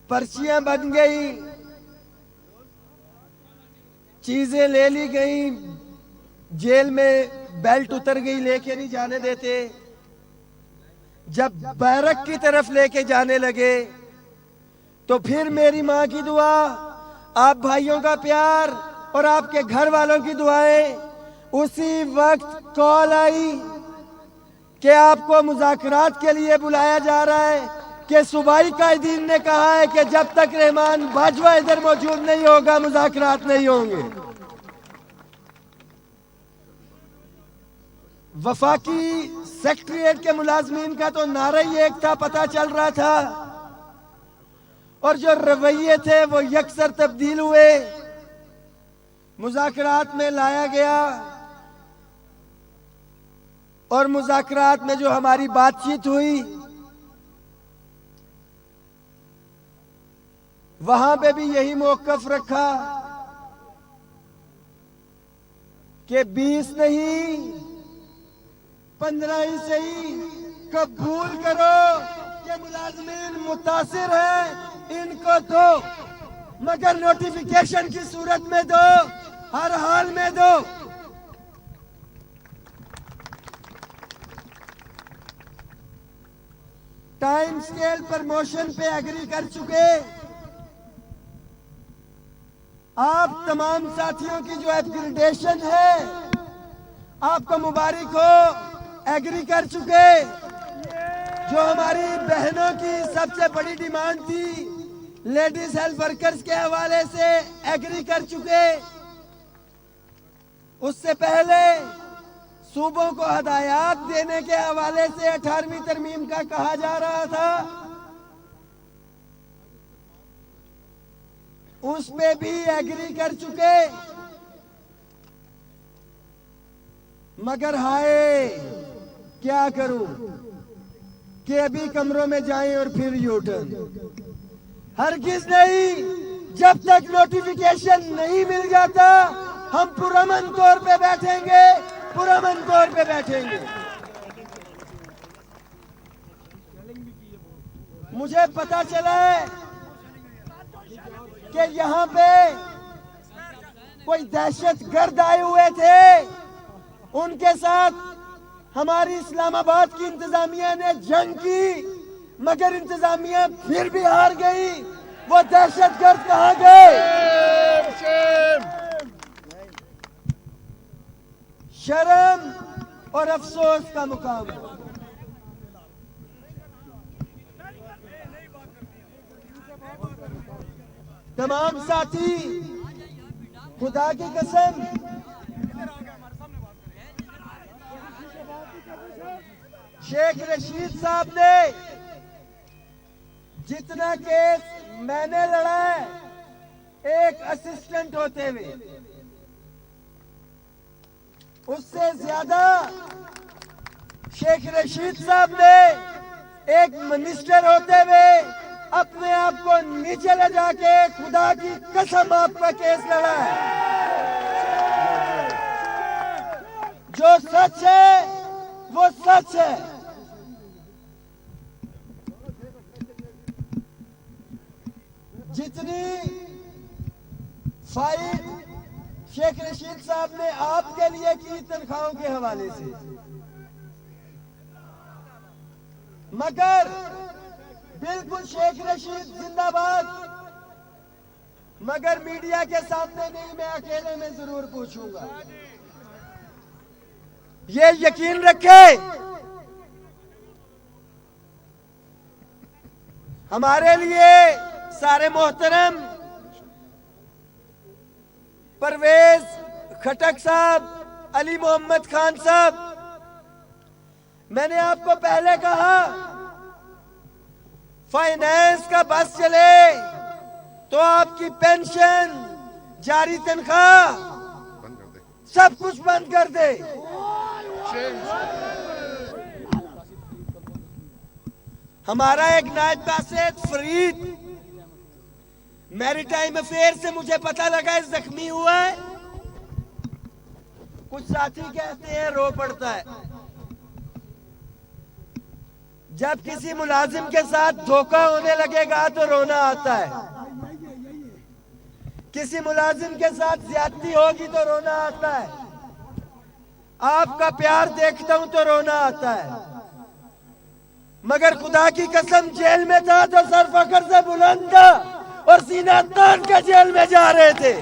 पर्चियां बन गई, चीजें ले ली गई, जेल में बेल्ट उतर गई, लेके नहीं जाने देते। जब बैरक की तरफ लेके जाने लगे तो फिर मेरी माँ की दुआ, आप भाइयों का प्यार और आपके घर वालों की दुआएं, उसी वक्त कॉल आई कि आपको मुज़ाकरात के लिए बुलाया जा रहा है, कि सूबाई कायदीन ने कहा है कि जब तक रहमान बाजवा इधर मौजूद नहीं होगा मुज़ाकरात नहीं होंगे। वफाकी सेक्रेटरीट के मुलाजमीन का तो नारा ही एक था, पता चल रहा था, और जो रवैये थे वो यकसर तब्दील हुए। मुज़ाकरात में लाया गया और मुज़ाकरात में जो हमारी बातचीत हुई वहां पे भी यही मौक़िफ़ रखा कि 20 नहीं 15 ही सही, कबूल करो कि मुलाजमीन मुतासिर हैं, इनको दो, मगर नोटिफिकेशन की सूरत में दो, हर हाल में दो। टाइम स्केल प्रमोशन पे एग्री कर चुके। आप तमाम साथियों की जो एप्ग्रेडेशन है आपको मुबारक हो, एग्री कर चुके। जो हमारी बहनों की सबसे बड़ी डिमांड थी लेडीज हेल्थ वर्कर्स के हवाले से एग्री कर चुके। उससे पहले सूबों को हदायत देने के हवाले से 18वीं तरमीम का कहा जा रहा था, उस पे भी एग्री कर चुके। मगर हाय क्या करूं कि अभी कमरों में जाएं और फिर यूटर्न। हरगिज नहीं, जब तक नोटिफिकेशन नहीं मिल जाता हम पुरअमन तौर पे बैठेंगे, पुरअमन तौर पे बैठेंगे। मुझे पता चला है कि यहाँ पे कोई दहशतगर्द आए हुए थे, उनके साथ हमारी इस्लामाबाद की इंतजामिया ने जंग की, मगर इंतजामिया फिर भी हार गई। वो दहशतगर्द कहाँ गए? शर्म और अफसोस का मुकाम। तमाम साथी, खुदा की कसम शेख रशीद साहब ने जितना केस मैंने लड़ा है एक असिस्टेंट होते हुए, उससे ज्यादा शेख रशीद साहब ने एक मिनिस्टर होते हुए अपने आप को नीचे ले जाके खुदा की कसम आपका केस लड़ा है। जो सच है वो सच है। जितनी फाइट शेख रशीद साहब ने आपके लिए की तनख्वाहों के हवाले से, मगर बिल्कुल शेख रशीद जिंदाबाद, मगर मीडिया के सामने नहीं, मैं अकेले में जरूर पूछूंगा। ये यकीन रखे हमारे लिए सारे मोहतरम परवेज खटक साहब, अली मोहम्मद खान साहब, मैंने आपको पहले कहा फाइनेंस का बस चले तो आपकी पेंशन, जारी तनख्वाह सब कुछ बंद कर दे। हमारा एक नायब कासिद फरीद मैरीटाइम अफेयर से मुझे पता लगा है जख्मी हुआ है। कुछ साथी कहते हैं रो पड़ता है। जब किसी मुलाजिम के साथ धोखा होने लगेगा तो रोना आता है, किसी मुलाजिम के साथ ज्यादती होगी तो रोना आता है, आपका प्यार देखता हूं तो रोना आता है। मगर खुदा की कसम जेल में था तो सर फखर से बुलंद था और सीना तान के जेल में जा रहे थे।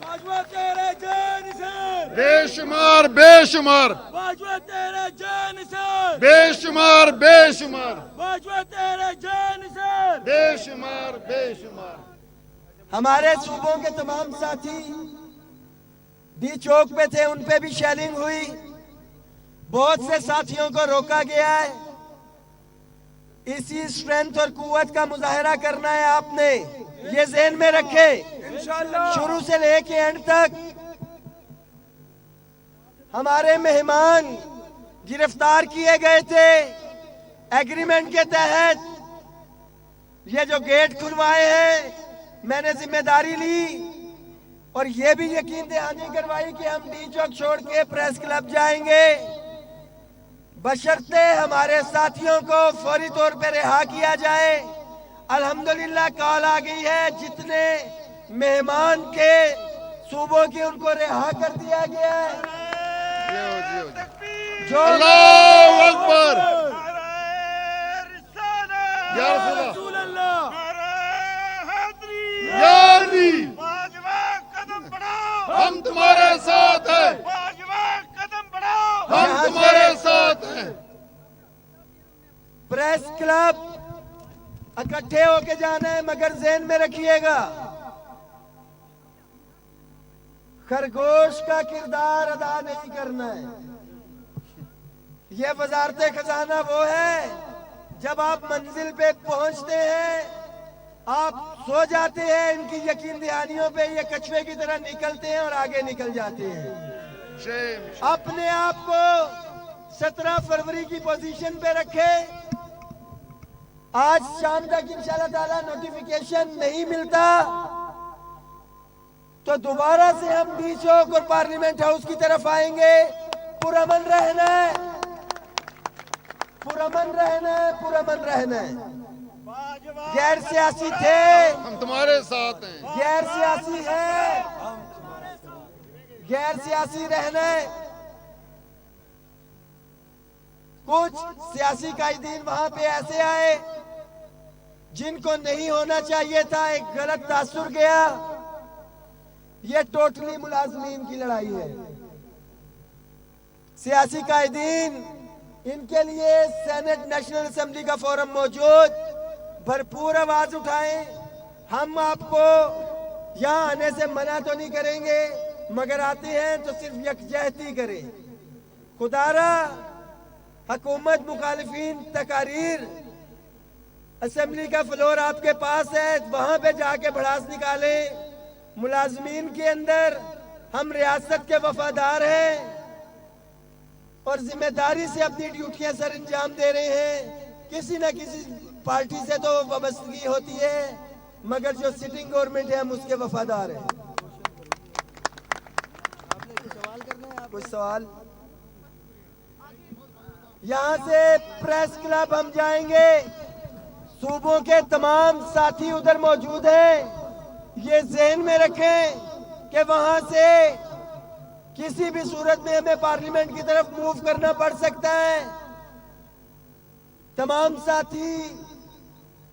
बाजवा तेरे जानिसार, बेशुमार बेशुमार, बाजवा तेरे जानिसार, बेशुमार बेशुमार, बाजवा तेरे जानिसार, बेशुमार बेशुमार। हमारे सूबों के तमाम साथी डी चौक पे थे, उन पे भी शेलिंग हुई, बहुत से साथियों को रोका गया है। इसी स्ट्रेंथ और कुव्वत का मुजाहरा करना है आपने, ये ज़हन में रखे। इंशाअल्लाह शुरू से लेके एंड तक हमारे मेहमान गिरफ्तार किए गए थे एग्रीमेंट के तहत। ये जो गेट खुलवाए हैं मैंने जिम्मेदारी ली और ये भी यकीन दहानी करवाई कि हम डी चौक छोड़ के प्रेस क्लब जाएंगे, बशर्ते हमारे साथियों को फौरी तौर पर रिहा किया जाए। अल्हम्दुलिल्लाह कॉल आ गई है, जितने मेहमान के सूबों की उनको रिहा कर दिया गया है। जो अल्लाहू अकबर, या रसूल अल्लाह, या अली, कदम बढ़ाओ, हम तुम्हारे साथ हैं, कदम बढ़ाओ। हम तुम्हारे साथ हैं। प्रेस क्लब इकट्ठे होके जाना है, मगर ज़हन में रखिएगा खरगोश का किरदार अदा नहीं करना है। ये वजारत खजाना वो है जब आप मंजिल पे पहुंचते हैं, आप सो जाते हैं, इनकी यकीन दहानियों पे ये कछुए की तरह निकलते हैं और आगे निकल जाते हैं। अपने आप को 17 फरवरी की पोजीशन पे रखे। आज शाम तक इंशाल्लाह ताला नोटिफिकेशन नहीं मिलता तो दोबारा से हम डी चौक और पार्लियामेंट हाउस की तरफ आएंगे। पुरअमन रहना है, पुरअमन रहना है, पुरअमन रहना है। गैर सियासी थे, हम तुम्हारे साथ हैं। गैर सियासी है, गैर सियासी रहना है। कुछ सियासी कायदीन वहां पे ऐसे आए जिनको नहीं होना चाहिए था, एक गलत तासुर गया। ये टोटली मुलाजमीन की लड़ाई है। सियासी कायदीन, इनके लिए सेनेट नेशनल असेंबली का फोरम मौजूद, भरपूर आवाज उठाएं। हम आपको यहाँ आने से मना तो नहीं करेंगे, मगर आते हैं तो सिर्फ यकजहती करें। खुदारा हुकूमत मुखालिफिन तकारीर, असेंबली का फ्लोर आपके पास है, वहां पे जाके भड़ास निकालें। मुलाजमीन के अंदर हम रियासत के वफादार हैं और जिम्मेदारी से अपनी ड्यूटियां सर अंजाम दे रहे हैं। किसी न किसी पार्टी से तो वाबस्तगी होती है, मगर जो सिटिंग गवर्नमेंट है हम उसके वफादार हैं। कुछ सवाल? यहाँ से प्रेस क्लब हम जाएंगे, सूबों के तमाम साथी उधर मौजूद हैं। ये ज़हन में रखें कि वहां से किसी भी सूरत में हमें पार्लियामेंट की तरफ मूव करना पड़ सकता है। तमाम साथी,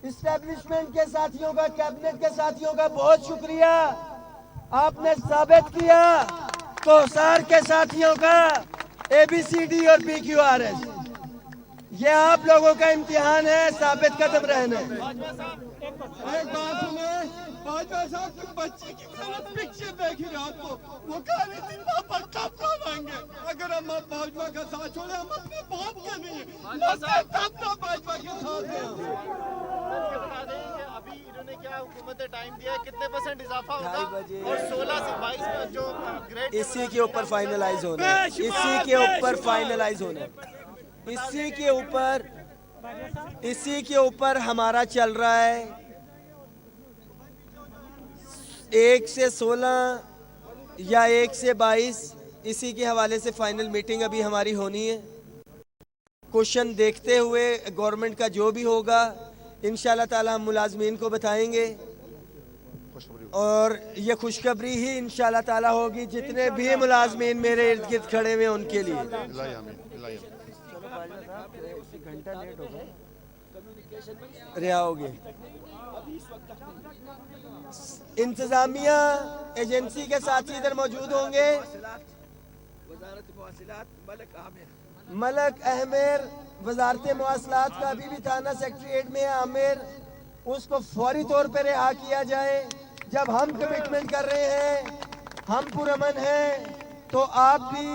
इस्टेब्लिशमेंट के साथियों का, कैबिनेट के साथियों का बहुत शुक्रिया। आपने साबित किया। कोसार के साथियों का, ABCD और PQRS, ये आप लोगों का इम्तिहान है, साबित कदम रहना है। एक बात सुने, बाजवा साहब तुम बच्चे की तरह पिक्चर देखी रात को, वो कह रही थी पापा कब आएंगे। अगर हम बाजवा का साथ छोड़े, हम अपने बाप के नहीं है, तब ना बाजवा के साथ हैं। बता दें कि अभी इन्होंने क्या हुकूमत ने टाइम दिया है, कितने % इजाफा होगा और 16 से 22 में जो ग्रेड इसी के ऊपर फाइनलाइज होना है, इसी के ऊपर फाइनलाइज होना है, इसी के ऊपर हमारा चल रहा है। 1 से 16 या 1 से 22, इसी के हवाले से फाइनल मीटिंग अभी हमारी होनी है। क्वेश्चन देखते हुए गवर्नमेंट का जो भी होगा इंशाल्लाह ताला हम मुलाजमीन को बताएंगे और ये खुशखबरी ही इंशाल्लाह ताला होगी जितने भी मुलाजमीन मेरे इर्द गिर्द खड़े हुए हैं उनके लिए। इलाही आमीन, इलाही आमीन। रिहा हो गए। इंतजामिया एजेंसी के साथी इधर मौजूद होंगे। मलक अहमेर वजारत मवासलात का अभी भी थाना सेक्रेटरीट में है आमिर, उसको फौरी तौर पर रिहा किया जाए। जब हम कमिटमेंट कर रहे हैं, हम पुरअमन हैं, तो आप भी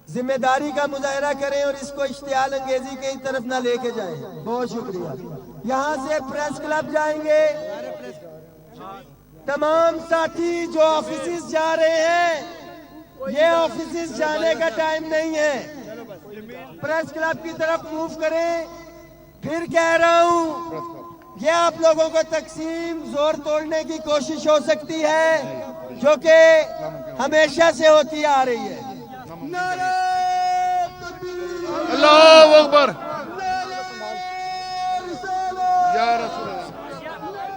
जिम्मेदारी का मुजाहरा करें और इसको इश्तियाल अंगेजी की तरफ ना लेके जाएं। बहुत शुक्रिया। यहाँ से प्रेस क्लब जाएंगे। तमाम साथी जो ऑफिस जा रहे हैं, ये ऑफिस जाने का टाइम नहीं है, प्रेस क्लब की तरफ मूव करें। फिर कह रहा हूँ, ये आप लोगों को तकसीम जोर तोड़ने की कोशिश हो सकती है जो कि हमेशा से होती आ रही है। अल्लाहू अकबर।